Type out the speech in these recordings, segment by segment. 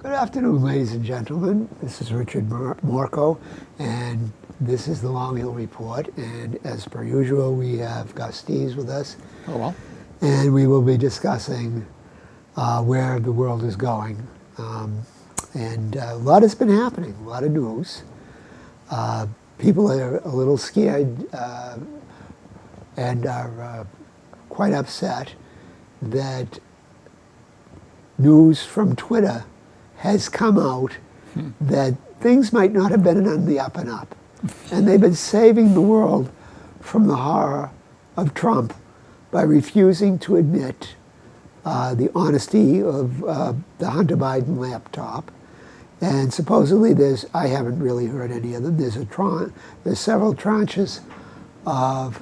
Good afternoon, ladies and gentlemen. This is Richard Morchoe, and this is the Long Hill Report. And as per usual, we have got Steeves with us. Oh, well. And we will be discussing where the world is going. And a lot has been happening, a lot of news. People are a little scared and are quite upset that news from Twitter has come out that things might not have been on the up and up. And they've been saving the world from the horror of Trump by refusing to admit the honesty of the Hunter Biden laptop. And supposedly I haven't really heard any of them, there's several tranches of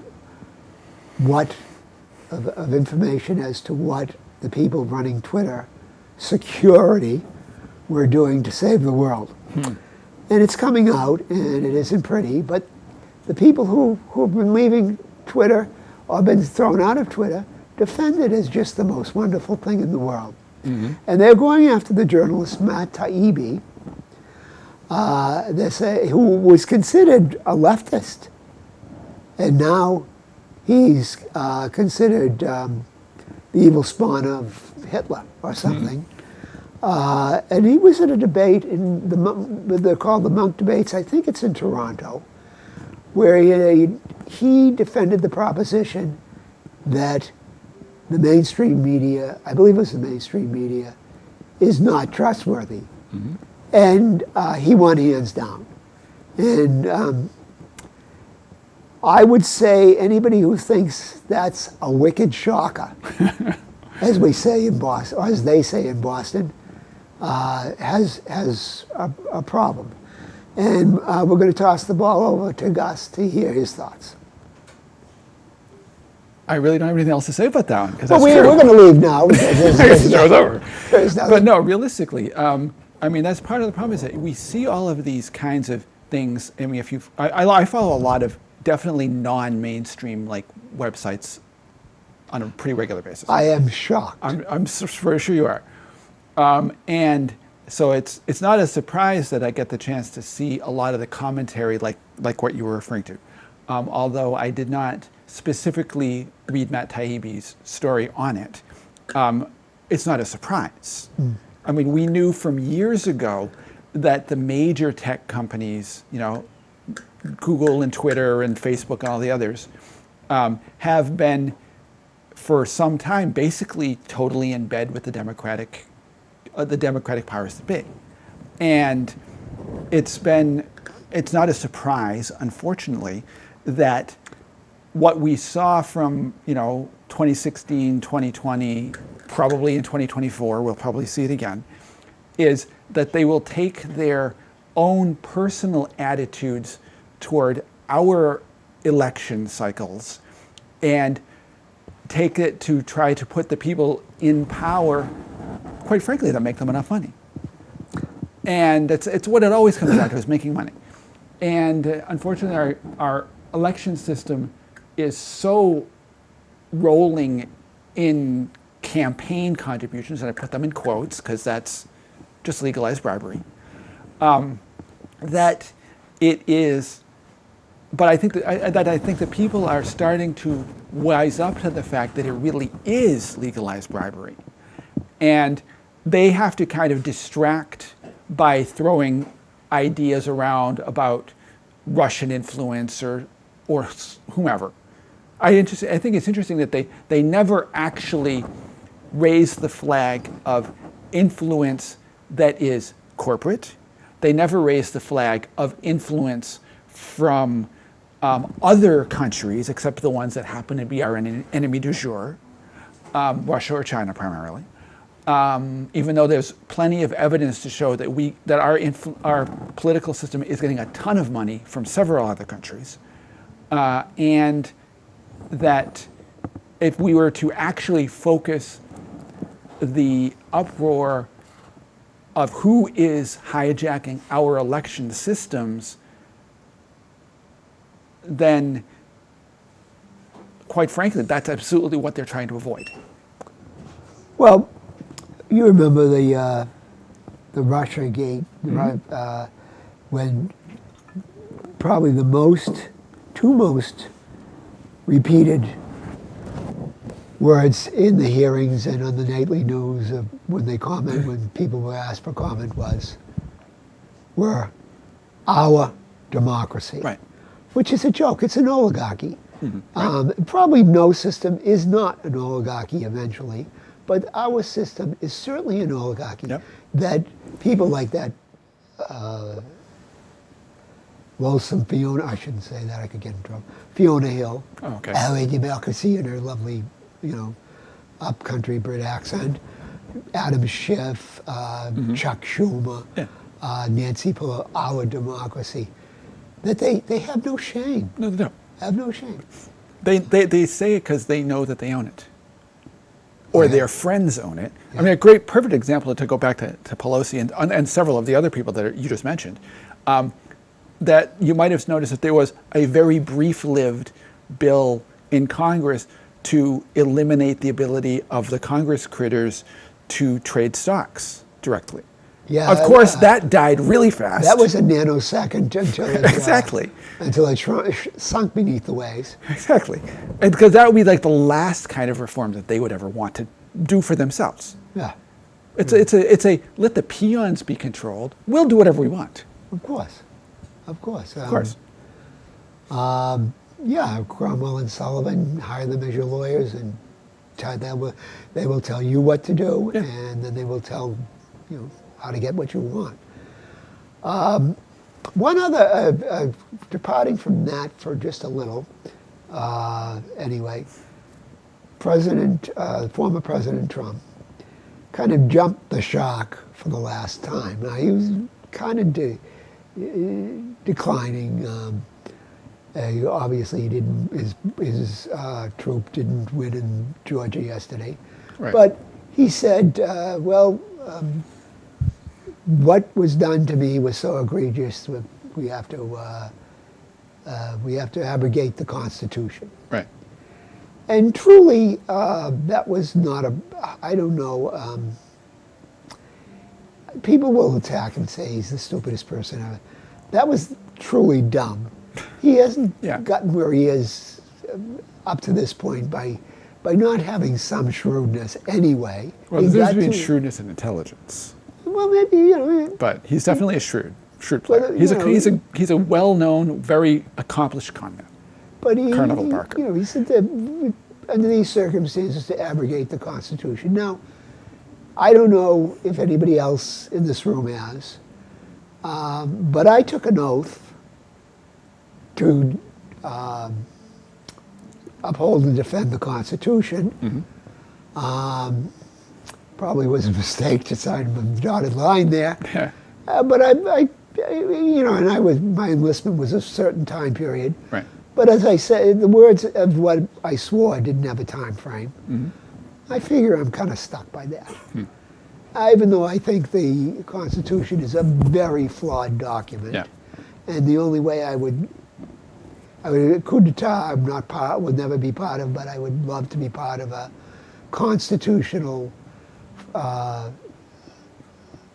information as to what the people running Twitter security were doing to save the world. And it's coming out, and it isn't pretty, but the people who've been leaving Twitter or been thrown out of Twitter defend it as just the most wonderful thing in the world. And they're going after the journalist Matt Taibbi, who was considered a leftist, and now he's considered the evil spawn of Hitler or something. And he was at a debate in they're called the Monk Debates, I think it's in Toronto, where he defended the proposition that the mainstream media, I believe it was the mainstream media, is not trustworthy. And he won hands down. And I would say anybody who thinks that's a wicked shocker, as we say in Boston, or as they say in Boston, has a problem. And we're going to toss the ball over to Gus to hear his thoughts. I really don't have anything else to say about that one, because we're going to leave now. It's over. But no, realistically, I mean, that's part of the problem, is that we see all of these kinds of things. I mean, I follow a lot of definitely non-mainstream like websites on a pretty regular basis. I am shocked. I'm very sure you are. And so it's not a surprise that I get the chance to see a lot of the commentary like what you were referring to. Although I did not specifically read Matt Taibbi's story on it, it's not a surprise. I mean, we knew from years ago that the major tech companies, Google and Twitter and Facebook and all the others, have been for some time basically totally in bed with the Democratic powers that be. And it's not a surprise, unfortunately, that what we saw from 2016, 2020, probably in 2024, we'll probably see it again, is that they will take their own personal attitudes toward our election cycles and take it to try to put the people in power, quite frankly, that make them enough money. And it's what it always comes down to, is making money. And unfortunately, our election system is so rolling in campaign contributions, and I put them in quotes because that's just legalized bribery, that it is. But I think that people are starting to wise up to the fact that it really is legalized bribery, and they have to kind of distract by throwing ideas around about Russian influence or whomever. I think it's interesting that they never actually raise the flag of influence that is corporate. They never raise the flag of influence from other countries, except the ones that happen to be our enemy du jour, Russia or China primarily. Even though there's plenty of evidence to show that our political system is getting a ton of money from several other countries, and that if we were to actually focus the uproar of who is hijacking our election systems, then quite frankly, that's absolutely what they're trying to avoid. Well, you remember the the Russiagate, when probably the two most repeated words in the hearings and on the nightly news of when people were asked for comment were our democracy, Right. which is a joke. It's an oligarchy. Right. Probably no system is not an oligarchy eventually, but our system is certainly an oligarchy. Yep. That people like that, Wilson, Fiona, I shouldn't say that, I could get in trouble. Fiona Hill, Oh, okay. LA Democracy in her lovely, upcountry Brit accent, Adam Schiff, Chuck Schumer, Yeah. Nancy Pelosi, our democracy, that they have no shame. No, they don't. Have no shame. They say it because they know that they own it, or Yeah. their friends own it. I mean, a perfect example to go back to Pelosi and several of the other people that you just mentioned, that you might have noticed that there was a very brief-lived bill in Congress to eliminate the ability of the Congress critters to trade stocks directly. Yeah, Of course, that died really fast. that was a nanosecond until it, Exactly. until it sunk beneath the waves. Exactly. And because that would be like the last kind of reform that they would ever want to do for themselves. Yeah, It's a let the peons be controlled. We'll do whatever we want. of course, of course, Of course. Yeah, Cromwell and Sullivan, hire them as your lawyers, and they will tell you what to do, Yeah. and then they will tell you how to get what you want. One other, departing from that for just a little, anyway, former President Trump kind of jumped the shark for the last time. Now, he was kind of declining. Obviously, he didn't. His troop didn't win in Georgia yesterday, Right. but he said, what was done to me was so egregious that we have to abrogate the Constitution. Right. And truly, that was not I don't know. People will attack and say he's the stupidest person ever. That was truly dumb. He hasn't Yeah. gotten where he is up to this point by not having some shrewdness anyway. Well, He there's got between to- shrewdness and intelligence, Well, maybe, but he's definitely a shrewd player. But, He's a well-known, very accomplished con man. but he, Carnival Barker. he said that under these circumstances to abrogate the Constitution. Now, I don't know if anybody else in this room has, but I took an oath to uphold and defend the Constitution. Probably was a mistake to sign a dotted line there. Yeah. But my enlistment was a certain time period. Right. But as I said, the words of what I swore didn't have a time frame. I figure I'm kind of stuck by that. Even though I think the Constitution is a very flawed document. Yeah. And the only way I would coup d'etat, would never be part of, but I would love to be part of a constitutional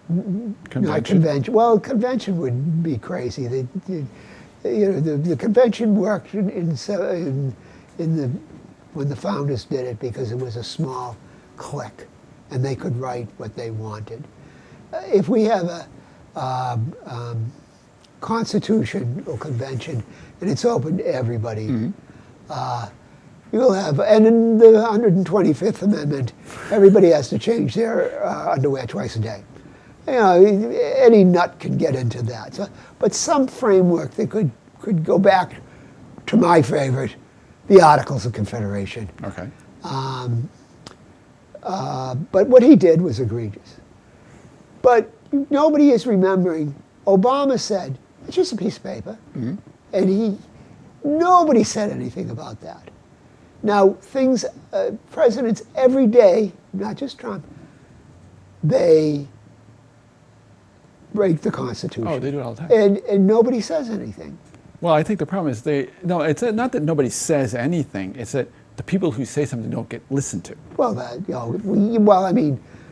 Convention. not convention. Well, convention would be crazy. The convention worked in the when the founders did it because it was a small clique, and they could write what they wanted. If we have a constitution or convention and it's open to everybody, you'll have, and in the 125th Amendment, everybody has to change their underwear twice a day. Any nut can get into that. So, but some framework that could go back to my favorite, the Articles of Confederation. Okay. But what he did was egregious. But nobody is remembering, Obama said, it's just a piece of paper. And nobody said anything about that. Now, presidents every day, not just Trump, they break the Constitution. Oh, they do it all the time. And nobody says anything. Well, I think the problem is it's not that nobody says anything. It's that the people who say something don't get listened to. Well,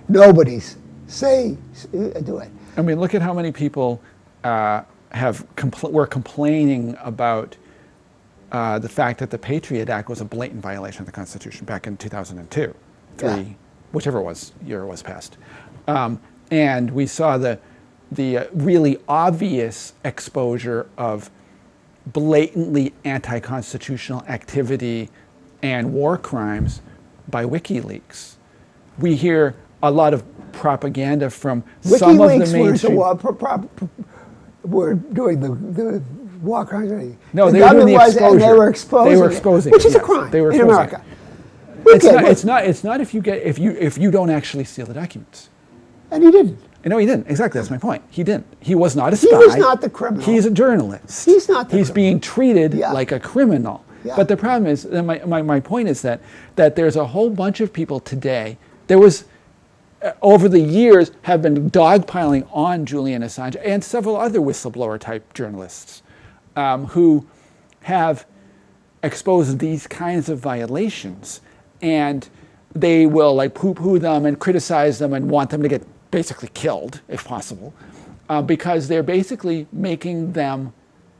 nobody's do it. I mean, look at how many people were complaining about the fact that the Patriot Act was a blatant violation of the Constitution back in 2002, whichever year it was passed. And we saw the really obvious exposure of blatantly anti-constitutional activity and war crimes by WikiLeaks. We hear a lot of propaganda from some of the mainstream. Were doing the war crimes. No, the they were doing the exposure. And they were exposing. They were exposing, which is a crime they were in exposing. America. It's not if you don't actually steal the documents. And he didn't. No, he didn't. Exactly, that's my point. He didn't. He was not a spy. He was not the criminal. He's a journalist. He's not the He's criminal. being treated like a criminal. Yeah. But the problem is, and my point is that there's a whole bunch of people today, there was, over the years, have been dogpiling on Julian Assange and several other whistleblower-type journalists who have exposed these kinds of violations. And they will like poo-poo them and criticize them and want them to get basically killed, if possible, because they're basically making them,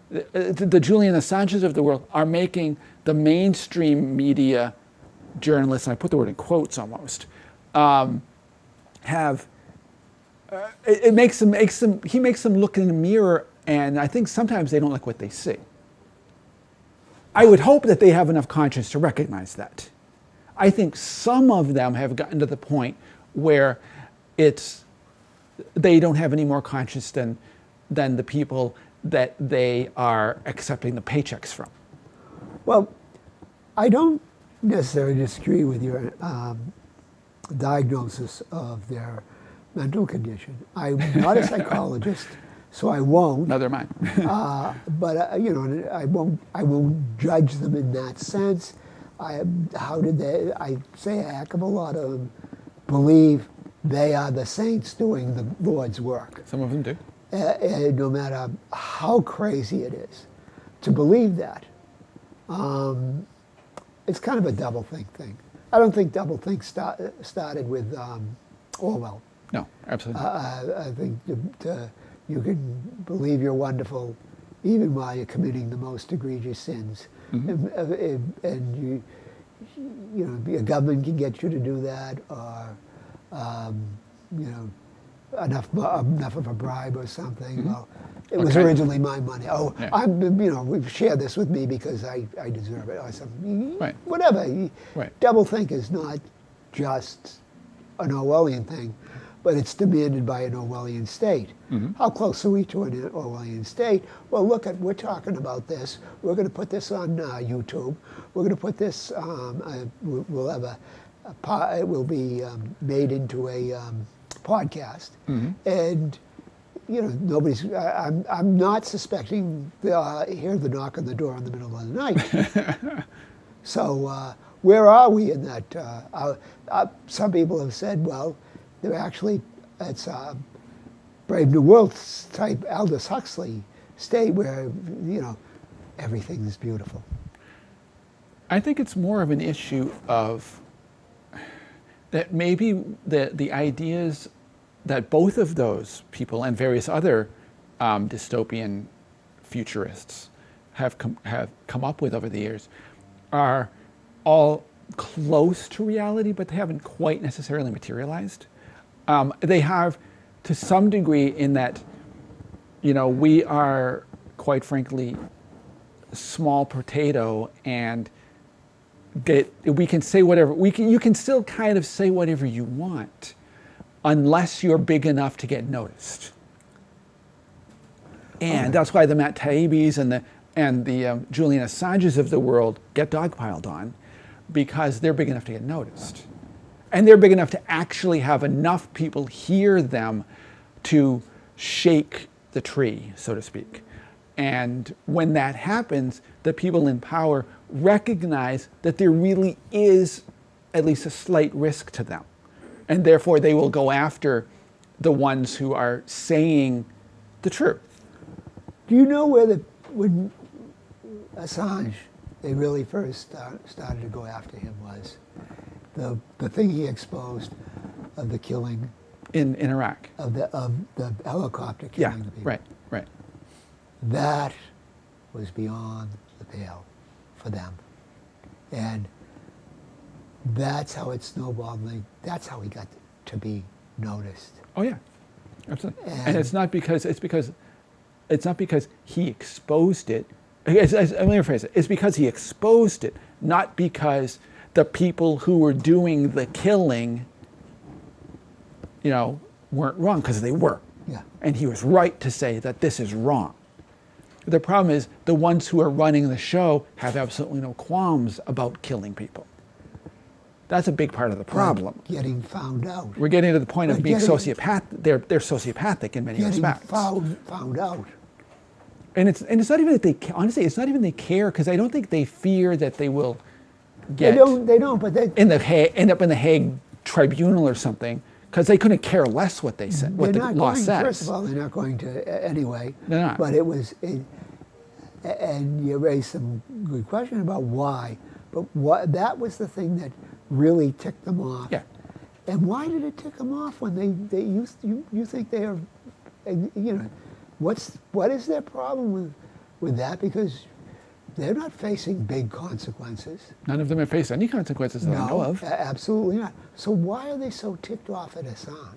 the Julian Assanges of the world are making the mainstream media journalists, and I put the word in quotes almost, he makes them look in the mirror, and I think sometimes they don't like what they see. I would hope that they have enough conscience to recognize that. I think some of them have gotten to the point where they don't have any more conscience than the people that they are accepting the paychecks from. Well, I don't necessarily disagree with your diagnosis of their mental condition. I'm not a psychologist, so I won't. Neither am I. But I won't judge them in that sense. I say a heck of a lot of them believe they are the saints doing the Lord's work. Some of them do. No matter how crazy it is, to believe that. It's kind of a doublethink thing. I don't think doublethink started with Orwell. No, absolutely not. I think you can believe you're wonderful even while you're committing the most egregious sins. Mm-hmm. And a government can get you to do that, or enough of a bribe or something. Mm-hmm. Well, it was originally my money. Oh, yeah. We've shared this with me because I deserve it, or something. Right. Whatever. Right. Doublethink is not just an Orwellian thing, but it's demanded by an Orwellian state. Mm-hmm. How close are we to an Orwellian state? Well, we're talking about this. We're going to put this on YouTube. We're going to put this. We'll have it will be made into a podcast, mm-hmm. And nobody's. I'm not suspecting. Hear the knock on the door in the middle of the night. So where are we in that? Some people have said, well, they're actually it's Brave New World type Aldous Huxley state where everything is beautiful. I think it's more of an issue of that maybe the ideas that both of those people and various other dystopian futurists have come up with over the years are all close to reality, but they haven't quite necessarily materialized. They have, to some degree, in that we are, quite frankly, small potato, and we can say whatever you can still kind of say whatever you want, unless you're big enough to get noticed. And that's why the Matt Taibbis and the Julian Assanges of the world get dogpiled on, because they're big enough to get noticed. And they're big enough to actually have enough people hear them to shake the tree, so to speak. And when that happens, the people in power recognize that there really is at least a slight risk to them. And therefore they will go after the ones who are saying the truth. Do you know when Assange, they really first started to go after him was the thing he exposed of the killing in Iraq. of the helicopter Yeah, killing the people. right. That was beyond the pale for them. And that's how it snowballed. That's how he got to be noticed. Oh yeah, absolutely. And And- it's not because he exposed it. Let me rephrase it. It's because he exposed it, not because the people who were doing the killing, weren't wrong, because they were. Yeah. And he was right to say that this is wrong. The problem is the ones who are running the show have absolutely no qualms about killing people. That's a big part of the problem. Getting found out. We're getting to the point of But being getting- sociopathic. They're sociopathic in many Getting respects. found out. And it's not even that they honestly, it's not even they care, because I don't think they fear that they will get They don't, but they, end up in the Hague Tribunal or something, because they couldn't care less what they said, what they're the not law going, says. first of all, they're not going to anyway. They're not. But and you raised some good question about why. But that was the thing that really ticked them off. Yeah. And why did it tick them off when you think they are, what is their problem with that? Because they're not facing big consequences. None of them have faced any consequences that I know of. Absolutely not. So why are they so ticked off at Assange?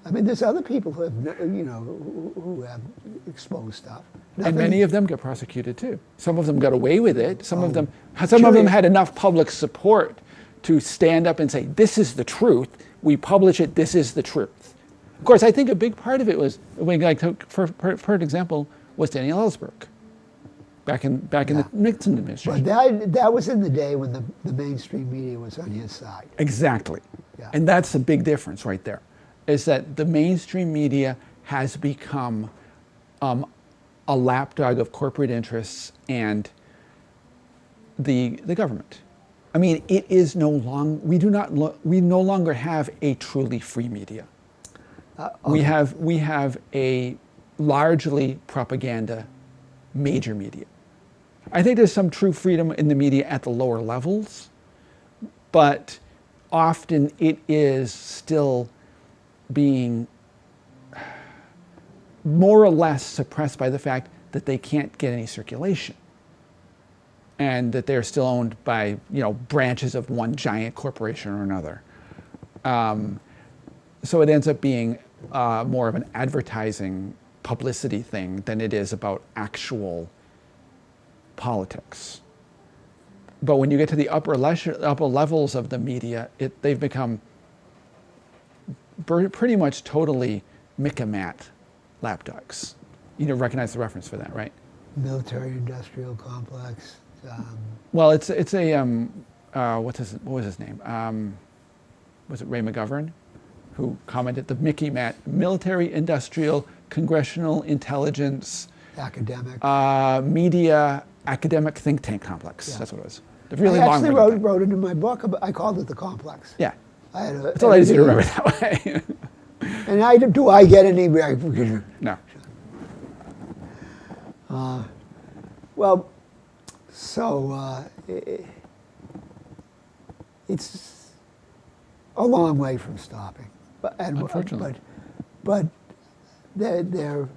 I mean, there's other people who have, who have exposed stuff. And many of them get prosecuted too. Some of them got away with it. Some of them Sure. had enough public support to stand up and say, "This is the truth. We publish it. This is the truth." Of course, I think a big part of it was, for example, was Daniel Ellsberg, back in the Nixon administration. But that was in the day when the mainstream media was on his side. Exactly. Yeah. And that's the big difference right there, is that the mainstream media has become a lapdog of corporate interests and the government. I mean, it is we no longer have a truly free media. Okay. We have a largely propaganda major media. I think there's some true freedom in the media at the lower levels, but often it is still being more or less suppressed by the fact that they can't get any circulation, and that they're still owned by branches of one giant corporation or another. So it ends up being more of an advertising publicity thing than it is about actual politics. But when you get to the upper levels of the media, they've become pretty much totally Micmac lapdogs. You recognize the reference for that, right? Military-industrial complex. Well, it's a what was his name? Was it Ray McGovern, who commented the Micmac military-industrial congressional intelligence Academic. media academic think tank complex. Yeah. That's what it was. The really I long actually word. wrote it in my book. I called it the complex. Yeah. It's It's a lot easier to remember that way. And I get any recognition? No. Well, so it's a long way from stopping. Unfortunately. But they're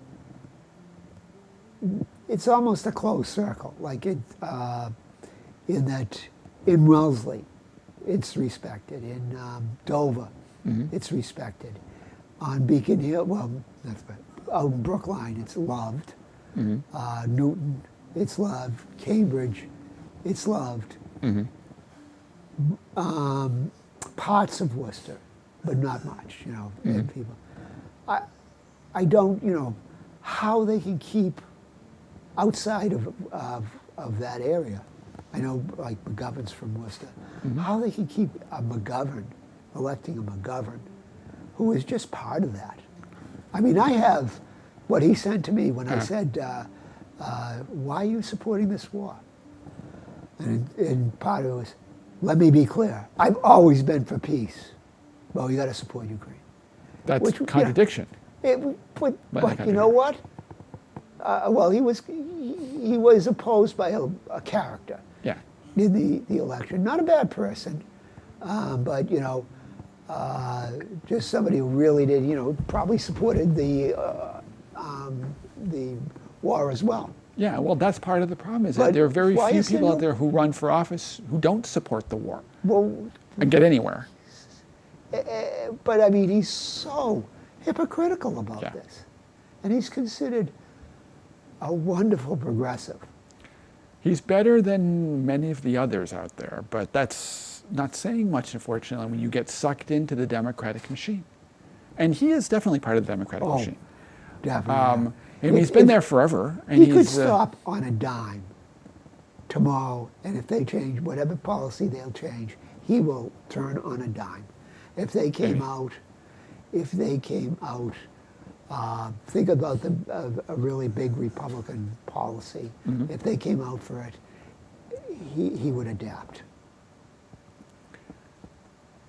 it's almost a closed circle. Like in that in Wellesley, it's respected. In Dover, it's respected. On Beacon Hill, well, that's right. Out in Brookline, it's loved. Newton, it's loved. Cambridge, it's loved. Parts of Worcester, but not much, and people. I don't, how they can keep outside of that area. I know, like McGovern's from Worcester. How they can keep a McGovern, electing a McGovern, who is just part of that. I mean, I have what he sent to me when I said, why are you supporting this war? And part of it was, let me be clear, I've always been for peace. Well, you got to support Ukraine. That's contradiction. But you know what? Well, he was opposed by a character Yeah. in the election. Not a bad person, but just somebody who really did, probably supported the war as well. Yeah, well, that's part of the problem, is But that there are very why few is there people no- out there who run for office who don't support the war Well, and get anywhere. but I mean, he's so hypocritical about Yeah. this. And he's considered a wonderful progressive. He's better than many of the others out there, but that's not saying much, unfortunately, when you get sucked into the Democratic machine. And he is definitely part of the Democratic Oh, machine. definitely. And he's been there forever. And He could he's, stop on a dime tomorrow, and if they change whatever policy they'll change, he will turn on a dime. If they came out, think about a really big Republican policy. Mm-hmm. If they came out for it, he would adapt.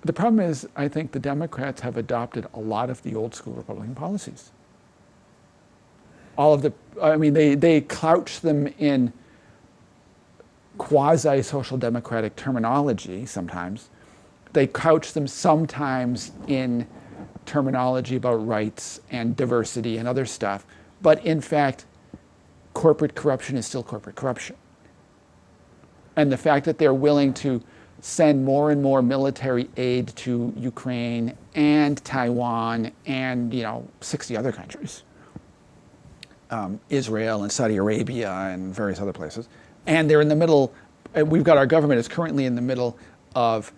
The problem is, I think the Democrats have adopted a lot of the old school Republican policies. They couch them in quasi-social democratic terminology sometimes. They couch them sometimes in terminology about rights and diversity and other stuff. But in fact, corporate corruption is still corporate corruption. And the fact that they're willing to send more and more military aid to Ukraine and Taiwan and 60 other countries, Israel and Saudi Arabia and various other places, and they're in the middle. We've got our government is currently in the middle of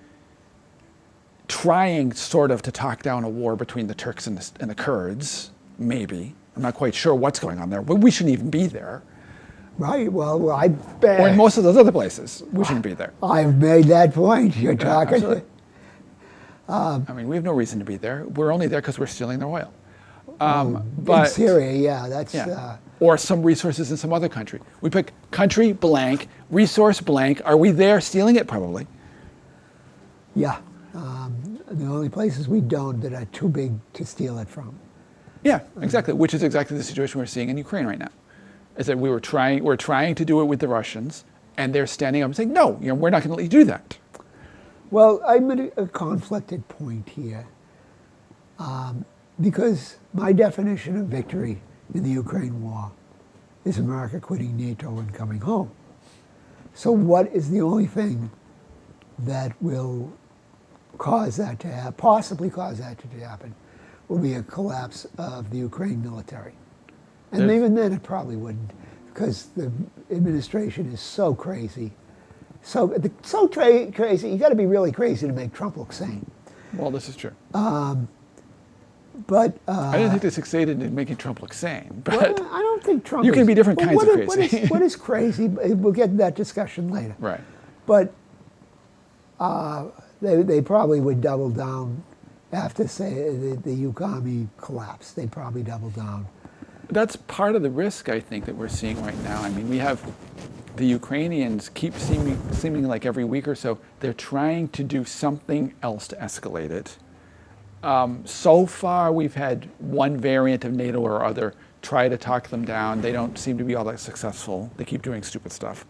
trying sort of to talk down a war between the Turks and the Kurds. Maybe, I'm not quite sure what's going on there, but we shouldn't even be there. Right. Well, Or in most of those other places, we shouldn't be there. I've made that point. You're talking. Absolutely. We have no reason to be there. We're only there because we're stealing their oil. In Syria, yeah, that's. Yeah. Or some resources in some other country. We pick country blank, resource blank. Are we there stealing it? Probably. Yeah. The only places we don't that are too big to steal it from. Yeah, exactly. Which is exactly the situation we're seeing in Ukraine right now. Is that we're trying to do it with the Russians, and they're standing up and saying, no, we're not going to let you do that. Well, I'm at a conflicted point here, because my definition of victory in the Ukraine war is America quitting NATO and coming home. So what is the only thing that will possibly cause that to happen, will be a collapse of the Ukraine military. And even then it probably wouldn't, because the administration is so crazy. Crazy, you got to be really crazy to make Trump look sane. Well, this is true. But I didn't think they succeeded in making Trump look sane. But I don't think Trump. You can be different kinds of crazy. What is crazy? We'll get to that discussion later. Right. But they probably would double down after, say, the Ukami collapse. They'd probably double down. That's part of the risk, I think, that we're seeing right now. We have the Ukrainians keep seeming like every week or so, they're trying to do something else to escalate it. So far, we've had one variant of NATO or other try to talk them down. They don't seem to be all that successful. They keep doing stupid stuff.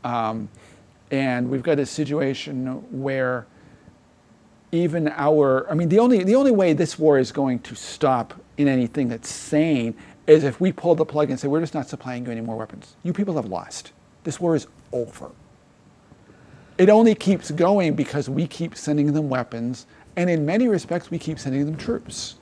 And we've got a situation where even the only way this war is going to stop in anything that's sane is if we pull the plug and say, we're just not supplying you any more weapons. You people have lost. This war is over. It only keeps going because we keep sending them weapons, and in many respects, we keep sending them troops.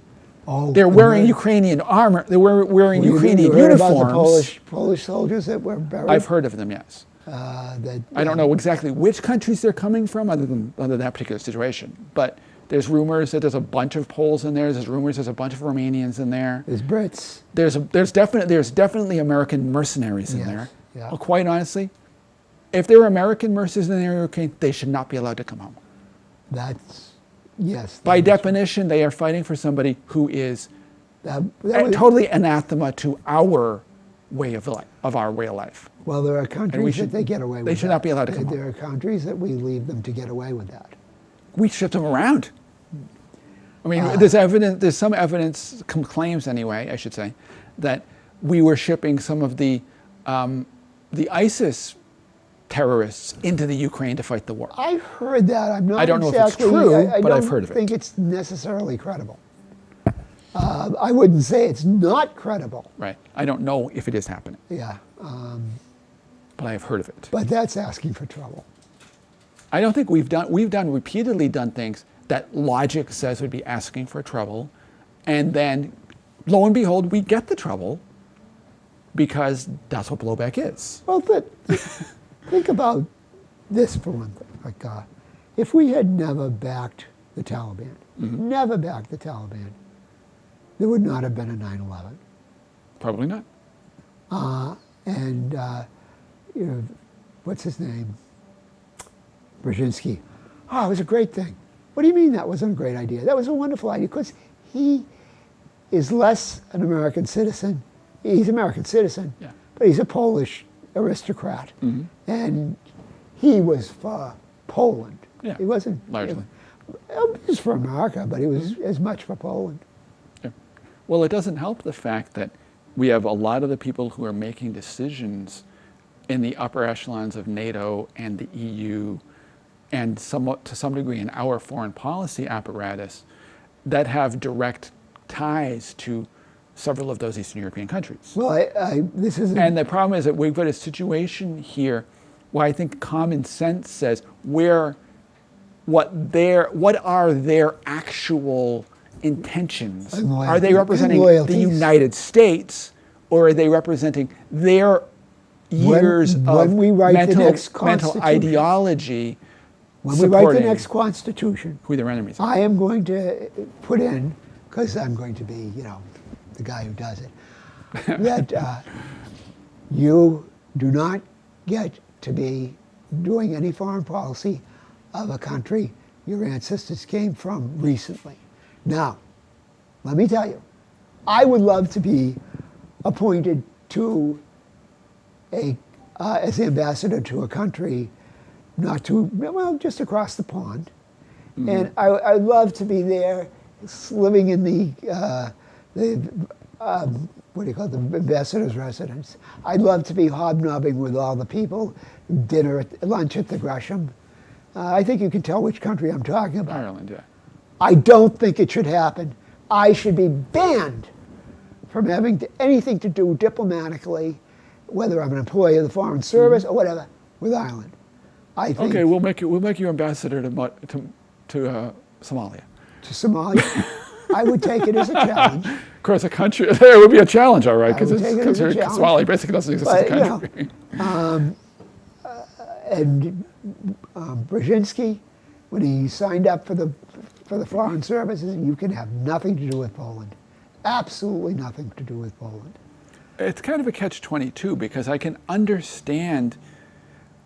Oh, they're wearing Ukrainian armor. They're wearing Ukrainian you heard uniforms. About the Polish soldiers that were buried? I've heard of them, yes. I don't know exactly which countries they're coming from, other than that particular situation. But there's rumors that there's a bunch of Poles in there. There's rumors there's a bunch of Romanians in there. There's Brits. There's definitely American mercenaries in there. Yeah. Well, quite honestly, if there were American mercenaries in the Ukraine, they should not be allowed to come home. Yes. By definition, they are fighting for somebody who is totally anathema to our way of life, our way of life. Well, there are countries that they get away with. They should not be allowed to come home. There are countries that we leave them to get away with that. We shipped them around. There's some evidence, claims anyway, I should say, that we were shipping some of the ISIS terrorists into the Ukraine to fight the war. I've heard that. I'm not I don't know exactly, if it's true, I but I've heard of don't think it. it's necessarily credible. I wouldn't say it's not credible. Right. I don't know if it is happening, Yeah. but I have heard of it. But that's asking for trouble. I don't think we've repeatedly done things that logic says would be asking for trouble, and then lo and behold, we get the trouble because that's what blowback is. Well, think about this for one thing. Like, if we had never backed the Taliban, never backed the Taliban, there would not have been a 9/11. Probably not. And you know, what's his name? Brzezinski. Oh, it was a great thing. What do you mean that wasn't a great idea? That was a wonderful idea because he is less an American citizen. He's an American citizen, Yeah. but he's a Polish aristocrat. And he was for Poland. Yeah, He wasn't. largely. He was for America, but he was as much for Poland. Yeah. Well, it doesn't help the fact that we have a lot of the people who are making decisions in the upper echelons of NATO and the EU, and somewhat to some degree in our foreign policy apparatus, that have direct ties to several of those Eastern European countries. Well, this is. And the problem is that we've got a situation here where I think common sense says what are their actual intentions? And loyalty- Are they representing and the loyalties. United States, or are they representing their years When of we write the next mental Constitution. ideology When we write the supporting next Constitution, who their enemies are? I am going to put in, because I'm going to be, the guy who does it, that you do not get to be doing any foreign policy of a country your ancestors came from recently. Now, let me tell you, I would love to be appointed to as ambassador to a country just across the pond. And I'd love to be there living in the what do you call it, the ambassador's residence. I'd love to be hobnobbing with all the people, lunch at the Gresham. I think you can tell which country I'm talking about. Ireland, yeah. I don't think it should happen. I should be banned from having anything to do diplomatically, whether I'm an employee of the Foreign Service or whatever, with Ireland. I think Okay, we'll make you ambassador to Somalia. to Somalia, I would take it as a challenge. Of course, a country there would be a challenge, all right, because would take it as a challenge. Somalia basically doesn't exist as a But, country. And Brzezinski, when he signed up for the Foreign Services, you can have nothing to do with Poland. Absolutely nothing to do with Poland. It's kind of a catch-22 because I can understand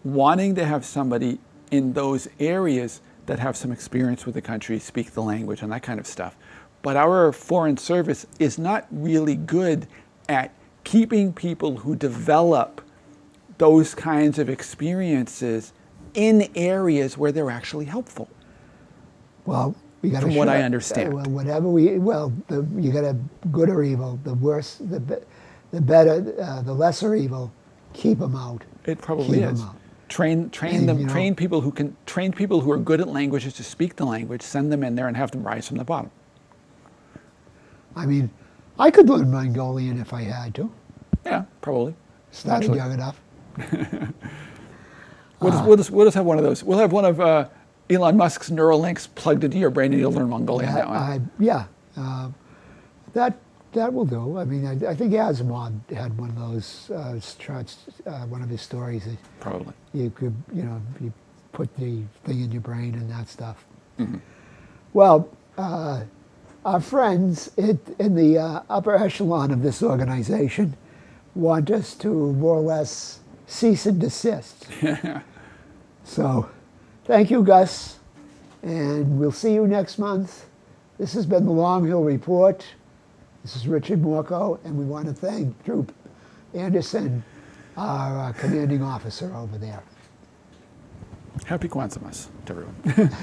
wanting to have somebody in those areas that have some experience with the country, speak the language, and that kind of stuff. But our foreign service is not really good at keeping people who develop those kinds of experience in areas where they're actually helpful. Well, we got From what I understand. Well, you got a good or evil. The worse, the better, the lesser evil. Keep them out. It probably Keep 'em is. out. Train And, them. Train people who are good at languages to speak the language. Send them in there and have them rise from the bottom. I mean, I could learn Mongolian if I had to. Yeah, probably. Started Naturally. young enough. We'll just have one of those. We'll have one of Elon Musk's Neuralinks plugged into your brain, and you'll learn Mongolian that way. That will do. I mean, I think Asimov had one of those charts, one of his stories. That Probably. you could, you put the thing in your brain and that stuff. Well, our friends in the upper echelon of this organization want us to more or less cease and desist. So, thank you, Gus, and we'll see you next month. This has been the Long Hill Report. This is Richard Morchoe, and we want to thank Drew Anderson, our commanding officer over there. Happy Kwanzaa to everyone.